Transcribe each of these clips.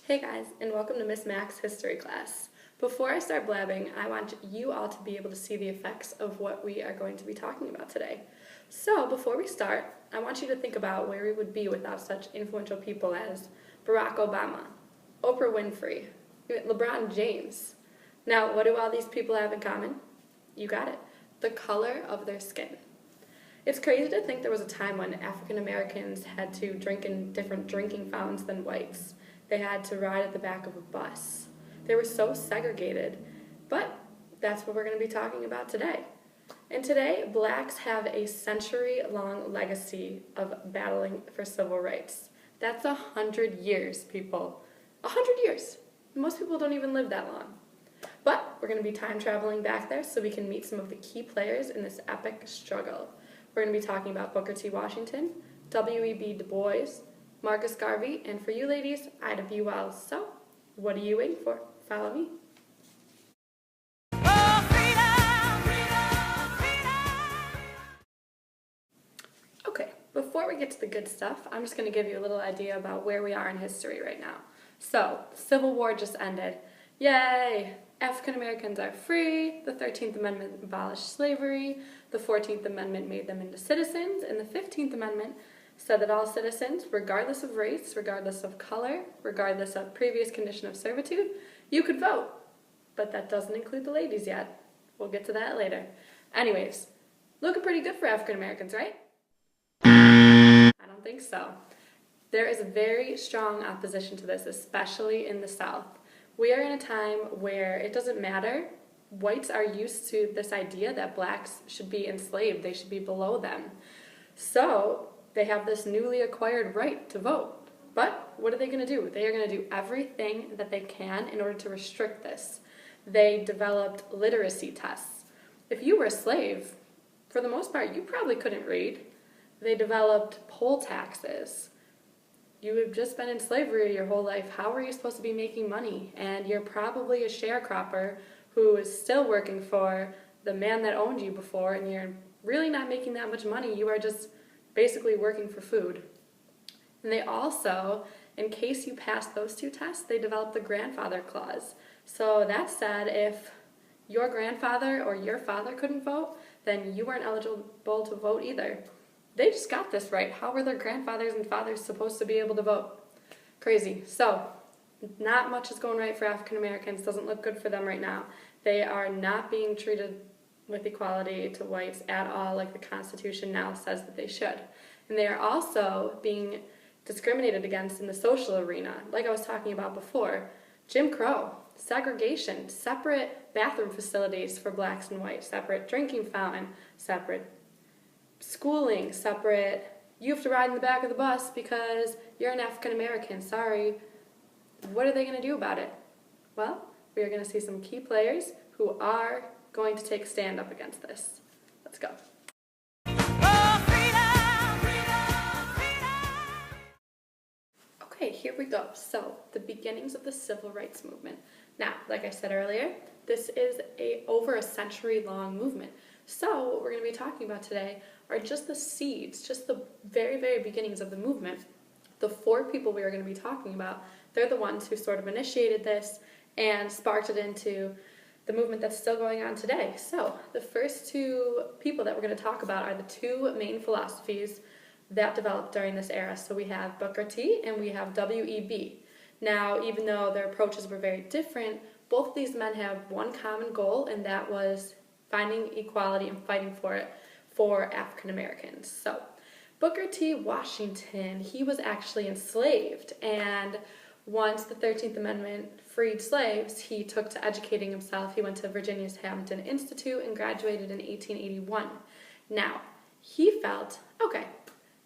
Hey guys, and welcome to Miss Mac's history class. Before I start blabbing, I want you all to be able to see the effects of what we are going to be talking about today. So before we start, I want you to think about where we would be without such influential people as Barack Obama, Oprah Winfrey, LeBron James. Now, what do all these people have in common? You got it, the color of their skin. It's crazy to think there was a time when African Americans had to drink in different drinking fountains than whites. They had to ride at the back of a bus. They were so segregated, but that's what we're going to be talking about today. And today, blacks have a century-long legacy of battling for civil rights. That's 100 years, people. 100 years. Most people don't even live that long. But we're going to be time traveling back there so we can meet some of the key players in this epic struggle. We're going to be talking about Booker T. Washington, W.E.B. Du Bois, Marcus Garvey, and for you ladies, Ida B. Wells. So, what are you waiting for? Follow me. Okay, before we get to the good stuff, I'm just going to give you a little idea about where we are in history right now. So, the Civil War just ended. Yay! African Americans are free, the 13th Amendment abolished slavery, the 14th Amendment made them into citizens, and the 15th Amendment said that all citizens, regardless of race, regardless of color, regardless of previous condition of servitude, you could vote. But that doesn't include the ladies yet. We'll get to that later. Anyways, looking pretty good for African Americans, right? I don't think so. There is a very strong opposition to this, especially in the South. We are in a time where it doesn't matter. Whites are used to this idea that blacks should be enslaved. They should be below them. So they have this newly acquired right to vote. But what are they going to do? They are going to do everything that they can in order to restrict this. They developed literacy tests. If you were a slave, for the most part, you probably couldn't read. They developed poll taxes. You have just been in slavery your whole life. How are you supposed to be making money? And you're probably a sharecropper who is still working for the man that owned you before, and you're really not making that much money. You are just basically working for food. And they also, in case you pass those two tests, they developed the grandfather clause. So that said, if your grandfather or your father couldn't vote, then you weren't eligible to vote either. They just got this right. How were their grandfathers and fathers supposed to be able to vote? Crazy. So, not much is going right for African Americans. Doesn't look good for them right now. They are not being treated with equality to whites at all, like the Constitution now says that they should. And they are also being discriminated against in the social arena, like I was talking about before. Jim Crow, segregation, separate bathroom facilities for blacks and whites, separate drinking fountain, separate schooling, separate, you have to ride in the back of the bus because you're an African American, sorry. What are they going to do about it? Well, we are going to see some key players who are going to take stand up against this. Let's go. Okay, here we go. So, the beginnings of the civil rights movement. Now, like I said earlier, this is over a century-long movement. So, what we're going to be talking about today are just the seeds, just the very, very beginnings of the movement. The four people we are going to be talking about, they're the ones who sort of initiated this and sparked it into the movement that's still going on today. So, the first two people that we're going to talk about are the two main philosophies that developed during this era. So we have Booker T and we have W.E.B. Now, even though their approaches were very different, both of these men have one common goal, and that was finding equality and fighting for it for African Americans. So, Booker T. Washington, he was actually enslaved, and once the 13th Amendment freed slaves, he took to educating himself. He went to Virginia's Hampton Institute and graduated in 1881. Now, he felt, okay,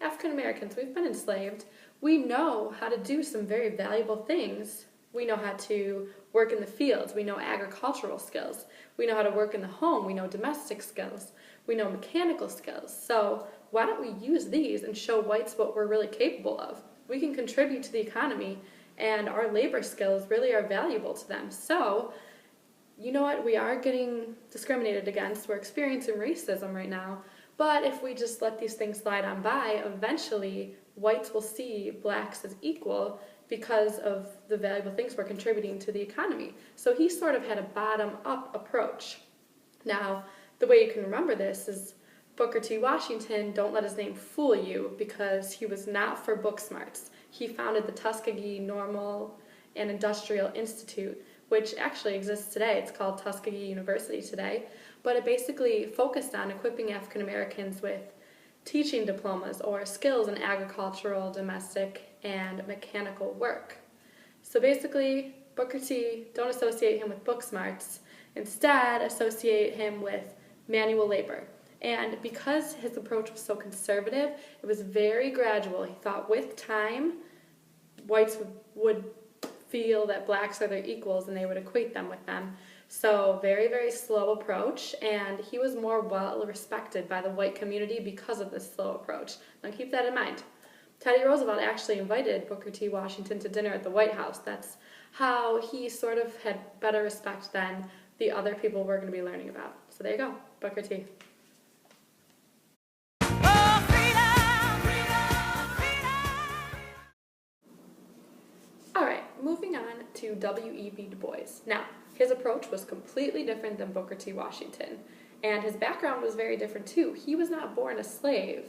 African Americans, we've been enslaved. We know how to do some very valuable things. We know how to work in the fields. We know agricultural skills. We know how to work in the home. We know domestic skills. We know mechanical skills. So why don't we use these and show whites what we're really capable of? We can contribute to the economy, and our labor skills really are valuable to them. So, you know what? We are getting discriminated against. We're experiencing racism right now. But if we just let these things slide on by, eventually whites will see blacks as equal because of the valuable things we're contributing to the economy. So he sort of had a bottom-up approach. Now, the way you can remember this is Booker T. Washington, don't let his name fool you, because he was not for book smarts. He founded the Tuskegee Normal and Industrial Institute, which actually exists today. It's called Tuskegee University today, but it basically focused on equipping African Americans with teaching diplomas or skills in agricultural, domestic, and mechanical work. So basically, Booker T, don't associate him with book smarts. Instead, associate him with manual labor. And because his approach was so conservative, it was very gradual. He thought with time, whites would feel that blacks are their equals and they would equate them with them. So very, very slow approach, and he was more well respected by the white community because of this slow approach. Now keep that in mind. Teddy Roosevelt actually invited Booker T. Washington to dinner at the White House. That's how he sort of had better respect than the other people we're going to be learning about. So there you go, Booker T. Moving on to W.E.B. Du Bois. Now, his approach was completely different than Booker T. Washington, and his background was very different too. He was not born a slave,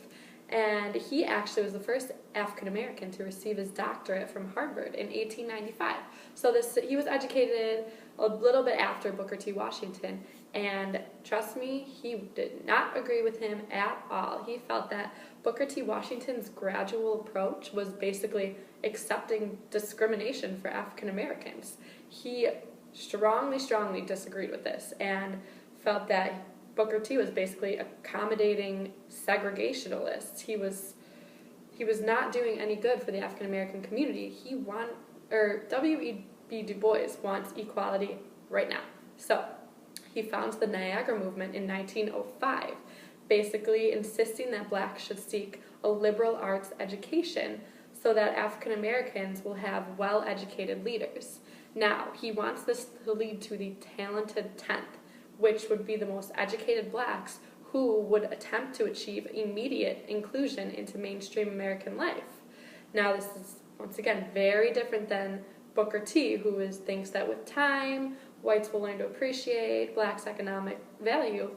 and he actually was the first African American to receive his doctorate from Harvard in 1895. So he was educated a little bit after Booker T. Washington, and trust me, he did not agree with him at all. He felt that Booker T. Washington's gradual approach was basically accepting discrimination for African Americans. He strongly disagreed with this and felt that Booker T was basically accommodating segregationalists. He was not doing any good for the African American community. W.E.B. Du Bois wants equality right now. So he founds the Niagara Movement in 1905, basically insisting that blacks should seek a liberal arts education so that African Americans will have well-educated leaders. Now, he wants this to lead to the talented 10th, which would be the most educated blacks who would attempt to achieve immediate inclusion into mainstream American life. Now, this is, once again, very different than Booker T, who thinks that with time, whites will learn to appreciate blacks' economic value.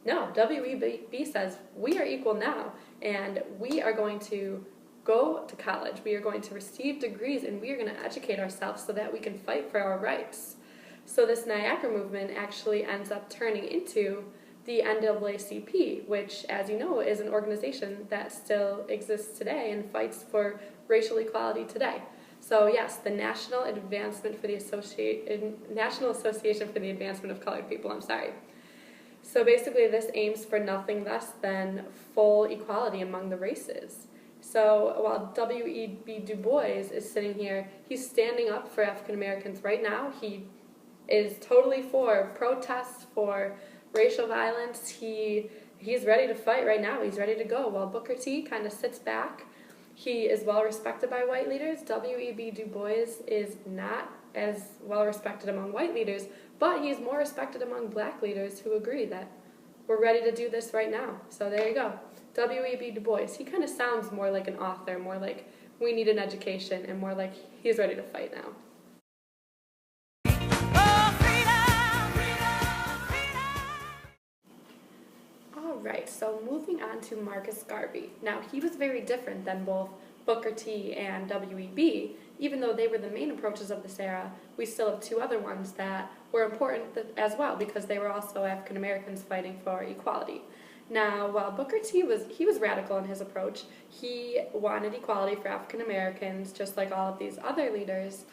No, W.E.B. says, we are equal now, and we are going to go to college, we are going to receive degrees, and we are going to educate ourselves so that we can fight for our rights. So this Niagara Movement actually ends up turning into the NAACP, which, as you know, is an organization that still exists today and fights for racial equality today. So yes, the National Association for the Advancement of Colored People, So basically this aims for nothing less than full equality among the races. So while W.E.B. Du Bois is sitting here, he's standing up for African Americans right now. He is totally for protests, for racial violence. He's ready to fight right now. He's ready to go. While Booker T kind of sits back, he is well respected by white leaders. W.E.B. Du Bois is not as well respected among white leaders, but he's more respected among black leaders who agree that we're ready to do this right now. So there you go. W.E.B. Du Bois. He kind of sounds more like an author, more like we need an education, and more like he's ready to fight now. Alright, so moving on to Marcus Garvey. Now, he was very different than both Booker T and W.E.B. Even though they were the main approaches of this era, we still have two other ones that were important as well because they were also African Americans fighting for equality. Now, while Booker T was radical in his approach, he wanted equality for African Americans just like all of these other leaders,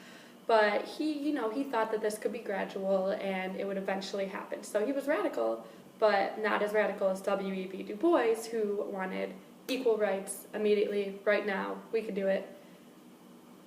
but he thought that this could be gradual and it would eventually happen. So he was radical, but not as radical as W.E.B. Du Bois, who wanted equal rights immediately, right now, we could do it.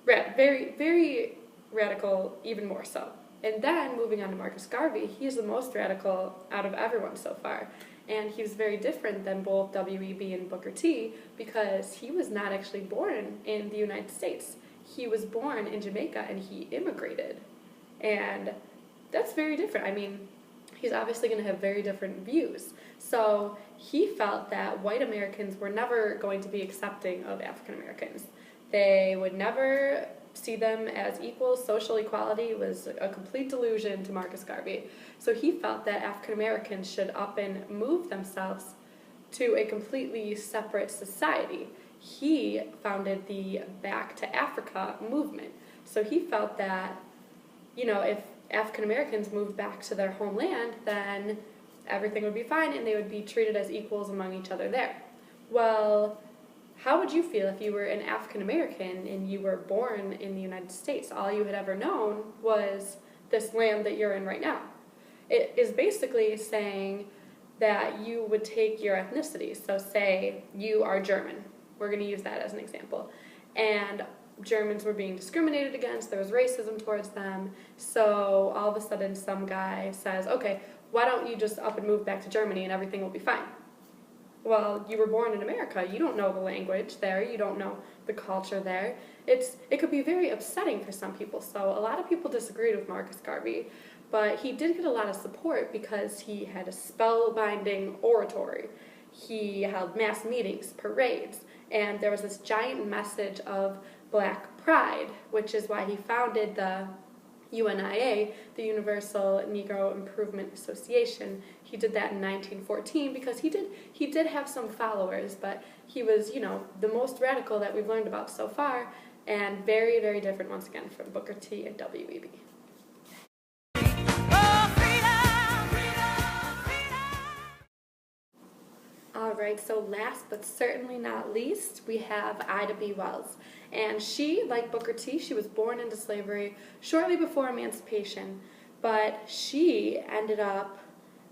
Very, very radical, even more so. And then, moving on to Marcus Garvey, he's the most radical out of everyone so far. And he was very different than both W.E.B. and Booker T because he was not actually born in the United States. He was born in Jamaica and he immigrated. And that's very different. I mean, he's obviously going to have very different views. So he felt that white Americans were never going to be accepting of African Americans. They would never see them as equals. Social equality was a complete delusion to Marcus Garvey. So he felt that African Americans should up and move themselves to a completely separate society. He founded the Back to Africa movement. So he felt that, if African Americans moved back to their homeland, then everything would be fine and they would be treated as equals among each other there. Well, how would you feel if you were an African American and you were born in the United States? All you had ever known was this land that you're in right now. It is basically saying that you would take your ethnicity. So say you are German. We're going to use that as an example. And Germans were being discriminated against. There was racism towards them. So all of a sudden some guy says, okay, why don't you just up and move back to Germany and everything will be fine? Well, you were born in America. You don't know the language there. You don't know the culture there. It could be very upsetting for some people. So a lot of people disagreed with Marcus Garvey, but he did get a lot of support because he had a spellbinding oratory. He held mass meetings, parades, and there was this giant message of Black pride, which is why he founded the UNIA, the Universal Negro Improvement Association. He did that in 1914 because he did have some followers, but he was, the most radical that we've learned about so far, and very, very different once again from Booker T and W.E.B. Alright, so last but certainly not least, we have Ida B. Wells. And she, like Booker T, she was born into slavery shortly before emancipation, but she ended up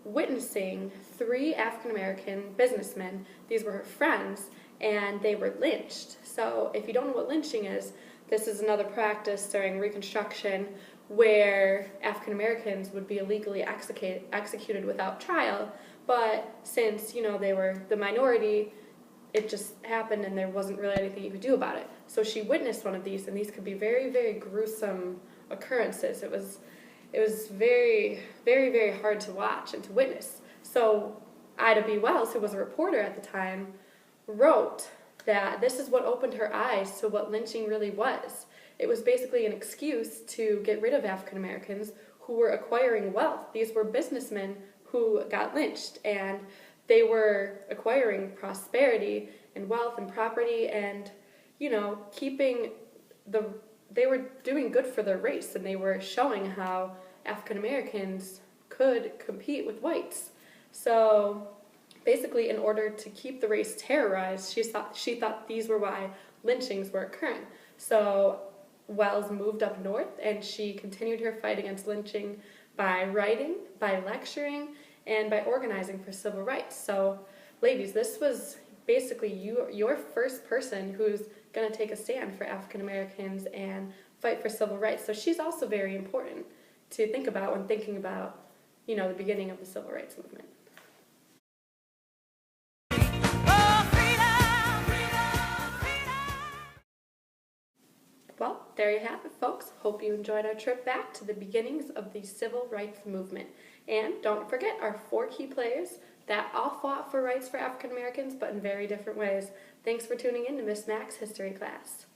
witnessing 3 African-American businessmen. These were her friends, and they were lynched. So if you don't know what lynching is, this is another practice during Reconstruction where African-Americans would be illegally executed without trial, but since, they were the minority, it just happened and there wasn't really anything you could do about it. So she witnessed one of these, and these could be very, very gruesome occurrences. It was very, very, very hard to watch and to witness. So Ida B. Wells, who was a reporter at the time, wrote that this is what opened her eyes to what lynching really was. It was basically an excuse to get rid of African Americans who were acquiring wealth. These were businessmen who got lynched, and they were acquiring prosperity and wealth and property and, they were doing good for their race, and they were showing how African Americans could compete with whites. So basically, in order to keep the race terrorized, she thought these were why lynchings were occurring. So Wells moved up north, and she continued her fight against lynching by writing, by lecturing, and by organizing for civil rights. So, ladies, this was basically your first person who's going to take a stand for African Americans and fight for civil rights. So she's also very important to think about when thinking about, the beginning of the civil rights movement. Well, there you have it, folks. Hope you enjoyed our trip back to the beginnings of the civil rights movement. And don't forget our 4 key players that all fought for rights for African Americans, but in very different ways. Thanks for tuning in to Miss Mac's history class.